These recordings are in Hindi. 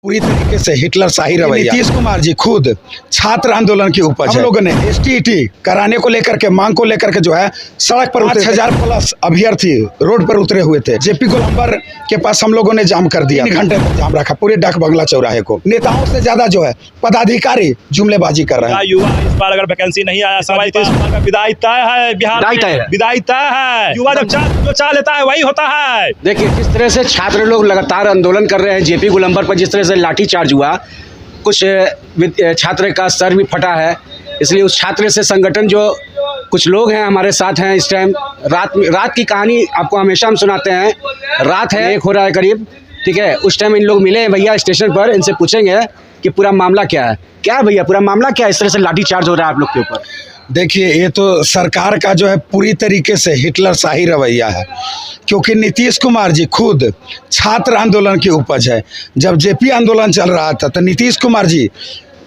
पूरी तरीके से हिटलर शाही रवैया। नीतीश कुमार जी खुद छात्र आंदोलन की उपज है। हम लोगों ने एसटीईटी कराने को लेकर के मांग को लेकर के जो है सड़क पर 5000 प्लस अभ्यर्थी रोड पर उतरे हुए थे। जेपी गोलंबर के पास हम लोगों ने जाम कर दिया, 3 घंटे तक जाम रखा पूरे डाक बंगला चौराहे को। नेताओं से ज्यादा जो है पदाधिकारी जुमलेबाजी कर रहे हैं। युवा इस बार अगर वैकेंसी नहीं आया, सवाई का विदाई तय है, बिहार विदाई तय है। युवा जब जो चाह लेता है वही होता है। देखिए किस तरह से छात्र लोग लगातार आंदोलन कर रहे हैं। जेपी गोलंबर पर जिस तरह से लाठीचार्ज हुआ, कुछ छात्र का सर भी फटा है। इसलिए उस छात्र से संगठन जो कुछ लोग हैं हमारे साथ हैं इस टाइम। रात की कहानी आपको हमेशा हम सुनाते हैं। रात है 1 हो रहा है करीब, ठीक है। उस टाइम इन लोग मिले हैं भैया स्टेशन पर। इनसे पूछेंगे कि पूरा मामला क्या है। क्या भैया पूरा मामला क्या है, इस तरह से लाठीचार्ज हो रहा है आप लोग के ऊपर? देखिए ये तो सरकार का जो है पूरी तरीके से हिटलर शाही रवैया है, क्योंकि नीतीश कुमार जी खुद छात्र आंदोलन की उपज है। जब जेपी आंदोलन चल रहा था तो नीतीश कुमार जी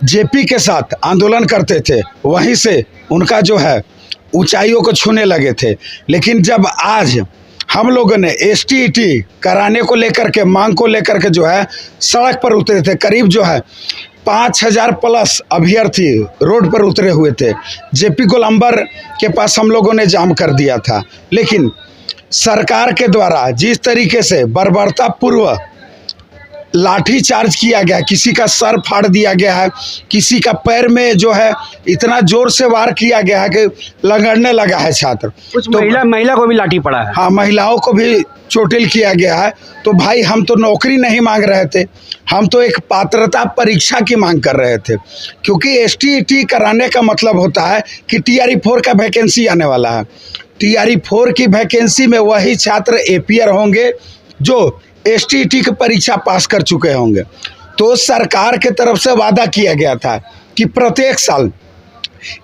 जेपी के साथ आंदोलन करते थे, वहीं से उनका जो है ऊंचाइयों को छूने लगे थे। लेकिन जब आज हम लोगों ने एसटीईटी कराने को लेकर के मांग को लेकर के जो है सड़क पर उतरे थे, करीब जो है 5000 प्लस अभ्यर्थी रोड पर उतरे हुए थे। जेपी गोलंबर के पास हम लोगों ने जाम कर दिया था। लेकिन सरकार के द्वारा जिस तरीके से बर्बरतापूर्व लाठी चार्ज किया गया, किसी का सर फाड़ दिया गया है, किसी का पैर में जो है इतना जोर से वार किया गया है कि लगड़ने लगा है छात्र। कुछ तो महिला को भी लाठी पड़ा है। हाँ, महिलाओं को भी चोटिल किया गया है। तो भाई हम तो नौकरी नहीं मांग रहे थे, हम तो एक पात्रता परीक्षा की मांग कर रहे थे। क्योंकि एसटीईटी कराने का मतलब होता है कि TRE-4 का वैकेंसी आने वाला है। TRE-4 की वैकेंसी में वही छात्र एपीयर होंगे जो एसटीईटी की परीक्षा पास कर चुके होंगे। तो सरकार के तरफ से वादा किया गया था कि प्रत्येक साल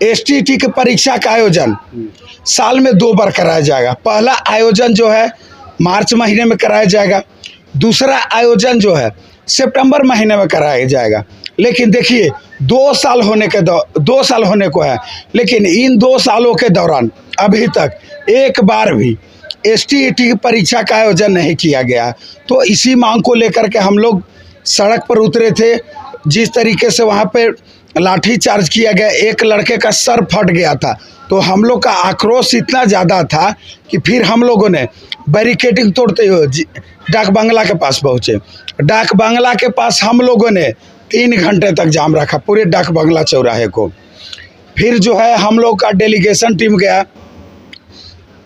एसटीईटी की परीक्षा का आयोजन साल में 2 बार कराया जाएगा। पहला आयोजन जो है मार्च महीने में कराया जाएगा, दूसरा आयोजन जो है सितंबर महीने में कराया जाएगा। लेकिन देखिए 2 साल होने को है, लेकिन इन 2 सालों के दौरान अभी तक एक बार भी एसटीईटी की परीक्षा का आयोजन नहीं किया गया। तो इसी मांग को लेकर के हम लोग सड़क पर उतरे थे। जिस तरीके से वहाँ पे लाठी चार्ज किया गया, एक लड़के का सर फट गया था, तो हम लोग का आक्रोश इतना ज़्यादा था कि फिर हम लोगों ने बैरिकेडिंग तोड़ते हुए डाक बंगला के पास पहुँचे। डाक बंगला के पास हम लोगों ने 3 घंटे तक जाम रखा पूरे डाक बंगला चौराहे को। फिर जो है हम लोग का डेलीगेशन टीम गया,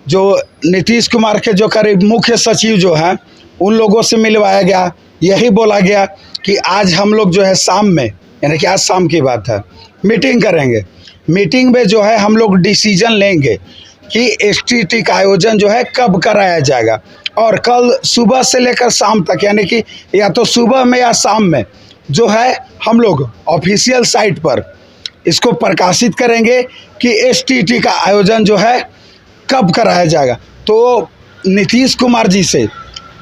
जो नीतीश कुमार के जो करीब मुख्य सचिव जो हैं उन लोगों से मिलवाया गया। यही बोला गया कि आज हम लोग जो है शाम में, यानी कि आज शाम की बात है, मीटिंग करेंगे। मीटिंग में जो है हम लोग डिसीजन लेंगे कि एसटीईटी का आयोजन जो है कब कराया जाएगा। और कल सुबह से लेकर शाम तक, यानी कि या तो सुबह में या शाम में जो है हम लोग ऑफिशियल साइट पर इसको प्रकाशित करेंगे कि एसटीईटी का आयोजन जो है कब कराया जाएगा। तो नीतीश कुमार जी से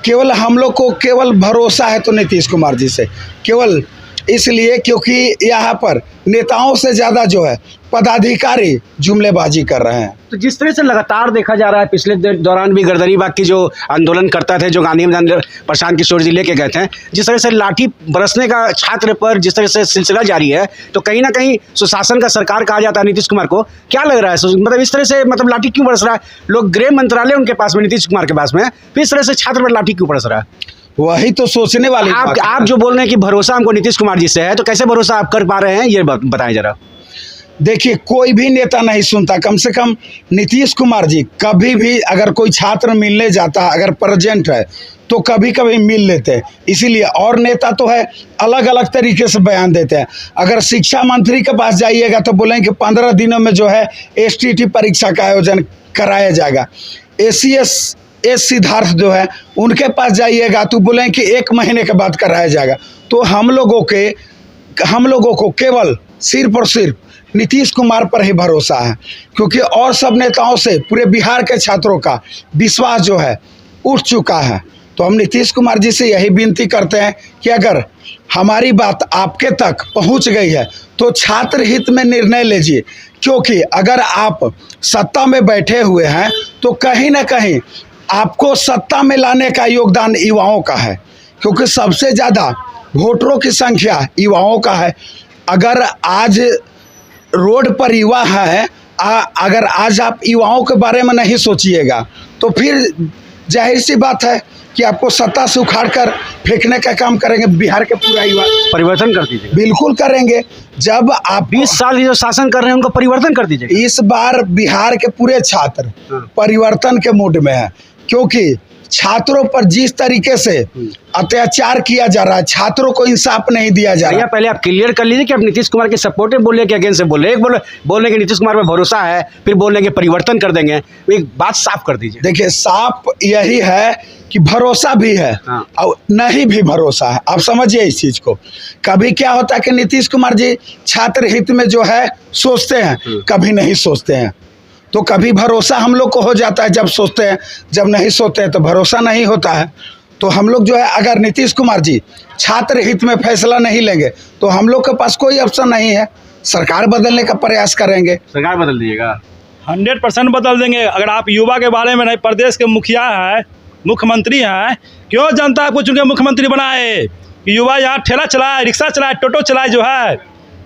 केवल हम लोग को केवल भरोसा है, तो नीतीश कुमार जी से केवल इसलिए क्योंकि यहाँ पर नेताओं से ज़्यादा जो है पदाधिकारी जुमलेबाजी कर रहे हैं। तो जिस तरह से लगातार देखा जा रहा है, पिछले दौरान भी गर्दनीबाग की जो आंदोलन करता थे, जो गांधी मैदान प्रशांत किशोर जी लेके गए थे, जिस तरह से लाठी बरसने का छात्र पर जिस तरह से सिलसिला जारी है, तो कहीं ना कहीं सुशासन का सरकार कहा जाता है नीतीश कुमार को। क्या लग रहा है, मतलब इस तरह से मतलब लाठी क्यों बरस रहा है? लोग गृह मंत्रालय उनके पास में, नीतीश कुमार के पास में, फिर इस तरह से छात्र पर लाठी क्यों बरस रहा है? वही तो सोचने वाली आप जो बोल रहे हैं कि भरोसा हमको नीतीश कुमार जी से है, तो कैसे भरोसा आप कर पा रहे हैं, ये बताएं जरा। देखिए कोई भी नेता नहीं सुनता, कम से कम नीतीश कुमार जी कभी भी अगर कोई छात्र मिलने जाता, अगर प्रेजेंट है तो कभी कभी मिल लेते हैं। इसीलिए और नेता तो है अलग अलग तरीके से बयान देते हैं। अगर शिक्षा मंत्री के पास जाइएगा तो बोलेंगे कि 15 दिनों में जो है एसटीईटी परीक्षा का आयोजन कराया जाएगा। ACS सिद्धार्थ जो है उनके पास जाइएगा तो बोलेंगे कि 1 महीने के बाद कराया जाएगा। तो हम लोगों को केवल सिर्फ और सिर्फ नीतीश कुमार पर ही भरोसा है, क्योंकि और सब नेताओं से पूरे बिहार के छात्रों का विश्वास जो है उठ चुका है। तो हम नीतीश कुमार जी से यही विनती करते हैं कि अगर हमारी बात आपके तक पहुंच गई है तो छात्र हित में निर्णय लीजिए, क्योंकि अगर आप सत्ता में बैठे हुए हैं तो कहीं ना कहीं आपको सत्ता में लाने का योगदान युवाओं का है। क्योंकि सबसे ज़्यादा वोटरों की संख्या युवाओं का है। अगर आज रोड पर युवा है, अगर आज आप युवाओं के बारे में नहीं सोचिएगा तो फिर जाहिर सी बात है कि आपको सत्ता से उखाड़ कर फेंकने का काम करेंगे। बिहार के पूरा युवा परिवर्तन कर दीजिए। बिल्कुल करेंगे। जब आप 20 साल ये जो शासन कर रहे हैं उनका परिवर्तन कर दीजिए। इस बार बिहार के पूरे छात्र परिवर्तन के मूड में है, क्योंकि छात्रों पर जिस तरीके से अत्याचार किया जा रहा है, छात्रों को इंसाफ नहीं दिया जा रहा है। पहले आप क्लियर कर लीजिए कि आप नीतीश कुमार के सपोर्ट में बोल रहे हैं कि अगेंस्ट से बोल रहे हैं। बोल रहे हैं कि नीतीश कुमार पर भरोसा है, फिर बोल रहे हैं कि परिवर्तन कर देंगे। एक बात साफ कर दीजिए। देखिए, साफ यही है कि भरोसा भी है और नहीं भी भरोसा है। आप समझिए इस चीज को। कभी क्या होता है कि नीतीश कुमार जी छात्र हित में जो है सोचते हैं, कभी नहीं सोचते हैं। तो कभी भरोसा हम लोग को हो जाता है जब सोचते हैं, जब नहीं सोचते हैं तो भरोसा नहीं होता है। तो हम लोग जो है, अगर नीतीश कुमार जी छात्र हित में फैसला नहीं लेंगे तो हम लोग के पास कोई ऑप्शन नहीं है। सरकार बदलने का प्रयास करेंगे। सरकार बदल दीजिएगा। 100% बदल देंगे। अगर आप युवा के बारे में नहीं, प्रदेश के मुखिया हैं, मुख्यमंत्री हैं, क्यों जनता आपको चुन के मुख्यमंत्री बनाए कि युवा यहाँ ठेला चलाए, रिक्शा चलाए, टोटो चलाए, जो है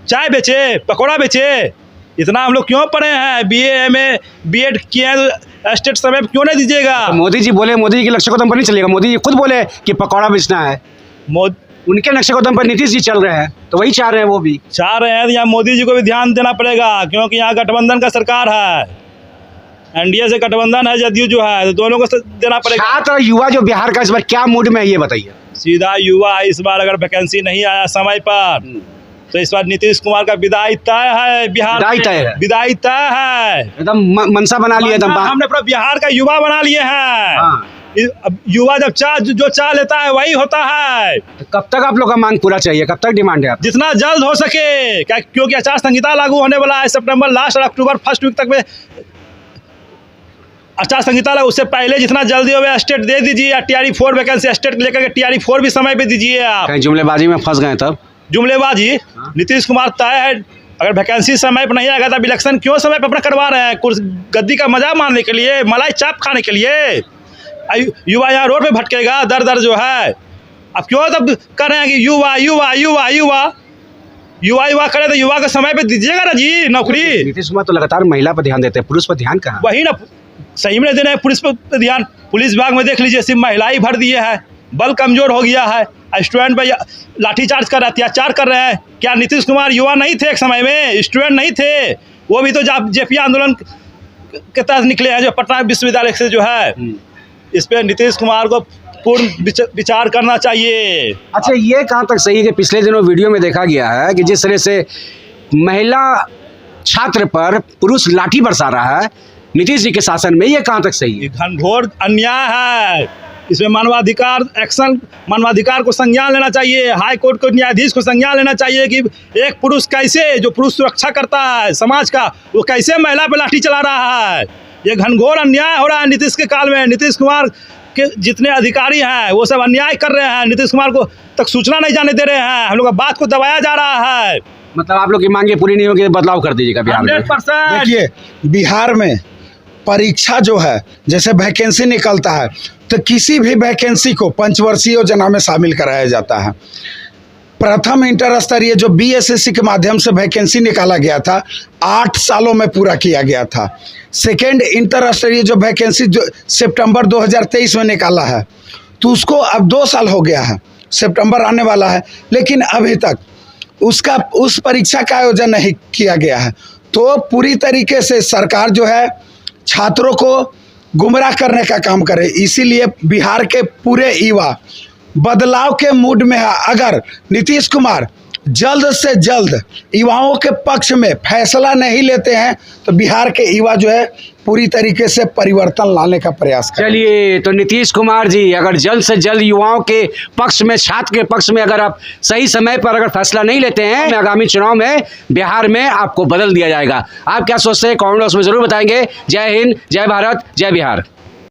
चाय बेचे, पकौड़ा बेचे। इतना हम लोग क्यों पढ़े हैं? BA MA B.Ed किए हैं तो स्टेट समय क्यों नहीं दीजिएगा? तो मोदी जी बोले, मोदी जी के नक्शे कदम पर नहीं चलेगा। मोदी जी खुद बोले कि पकौड़ा बेचना है। उनके नक्शे कदम पर नीतीश जी चल रहे हैं, तो वही चाह रहे हैं। वो भी चाह रहे हैं तो यहाँ मोदी जी को भी ध्यान देना पड़ेगा, क्योंकि यहाँ गठबंधन का सरकार है, NDA से गठबंधन है, जदयू जो है, तो दोनों को देना पड़ेगा। छात्र और युवा जो बिहार का इस बार क्या मूड में है ये बताइए। सीधा युवा इस बार अगर वैकेंसी नहीं आया समय पर तो इस बार नीतीश कुमार का विदाई तय है। बिहार विदाई तय है। एकदम मनसा बना लिया एकदम। हमने पूरा बिहार का युवा बना लिए हैं। अब युवा जब जो चाह लेता है वही होता है। तो कब तक आप लोग का मांग पूरा चाहिए? कब तक डिमांड है आप? जितना जल्द हो सके, क्योंकि आचार संहिता लागू होने वाला है सितंबर लास्ट और अक्टूबर फर्स्ट वीक तक में आचार संहिता लागू। उससे पहले जितना जल्दी हो स्टेट दे दीजिए, या TRE-4 वैकेंसी स्टेट लेकर के TRE-4 भी समय पे दीजिए। आप जुमलेबाजी में फंस गए तब? जुमलेबाजी नीतीश कुमार तय है। अगर वैकेंसी समय पर नहीं आएगा तब इलेक्शन क्यों समय पर अपना करवा रहे हैं? गद्दी का मजा मारने के लिए, मलाई चाप खाने के लिए? युवा यहाँ रोड पे भटकेगा दर दर जो है। अब क्यों तब कर रहे हैं कि युवा युवा युवा युवा युवा युवा करे? तो युवा का समय पे दीजिएगा ना जी नौकरी। नीतीश कुमार तो लगातार महिला पर ध्यान देते हैं, पुरुष पर ध्यान कहाँ? वही ना, सही में दे रहे हैं पुलिस पर ध्यान। पुलिस विभाग में देख लीजिए, सिर्फ महिला ही भर दिए है। बल कमजोर हो गया है। स्टूडेंट पे लाठीचार्ज कर रहे हैं, अत्याचार कर रहे हैं। क्या नीतीश कुमार युवा नहीं थे एक समय में? स्टूडेंट नहीं थे? वो भी तो JP आंदोलन के तहत निकले हैं, जो पटना विश्वविद्यालय से जो है। इस पे नीतीश कुमार को पूर्ण विचार करना चाहिए। अच्छा, ये कहाँ तक सही है कि पिछले दिनों वीडियो में देखा गया है कि जिस तरह से महिला छात्र पर पुरुष लाठी बरसा रहा है नीतीश जी के शासन में, ये कहाँ तक सही है? घनघोर अन्याय है। इसमें मानवाधिकार को संज्ञान लेना चाहिए। हाई कोर्ट को, न्यायाधीश को संज्ञान लेना चाहिए कि एक पुरुष कैसे, जो पुरुष सुरक्षा करता है समाज का, वो कैसे महिला पर लाठी चला रहा है। ये घनघोर अन्याय हो रहा है नीतीश के काल में। नीतीश कुमार के जितने अधिकारी हैं वो सब अन्याय कर रहे हैं। नीतीश कुमार को तक सूचना नहीं जाने दे रहे हैं। हम लोग का बात को दबाया जा रहा है। मतलब आप लोग की मांगे पूरी नहीं होगी, बदलाव कर दीजिएगा बिहार में। 100%। देखिए, बिहार में परीक्षा जो है, जैसे वैकेंसी निकलता है तो किसी भी वैकेंसी को पंचवर्षीय योजना में शामिल कराया जाता है। प्रथम इंटर स्तरीय जो BSSC के माध्यम से वैकेंसी निकाला गया था, 8 सालों में पूरा किया गया था। सेकेंड इंटर स्तरीय जो वैकेंसी जो सितंबर 2023 में निकाला है, तो उसको अब 2 साल हो गया है, सितंबर आने वाला है, लेकिन अभी तक उस परीक्षा का आयोजन नहीं किया गया है। तो पूरी तरीके से सरकार जो है छात्रों को गुमराह करने का काम करे। इसीलिए बिहार के पूरे युवा बदलाव के मूड में है। अगर नीतीश कुमार जल्द से जल्द युवाओं के पक्ष में फैसला नहीं लेते हैं तो बिहार के युवा जो है पूरी तरीके से परिवर्तन लाने का प्रयास करें। चलिए, तो नीतीश कुमार जी अगर जल्द से जल्द युवाओं के पक्ष में, छात्र के पक्ष में अगर आप सही समय पर अगर फैसला नहीं लेते हैं, आगामी चुनाव में बिहार में आपको बदल दिया जाएगा। आप क्या सोचते हैं कमेंट बॉक्स में जरूर बताएंगे। जय हिंद, जय भारत, जय बिहार।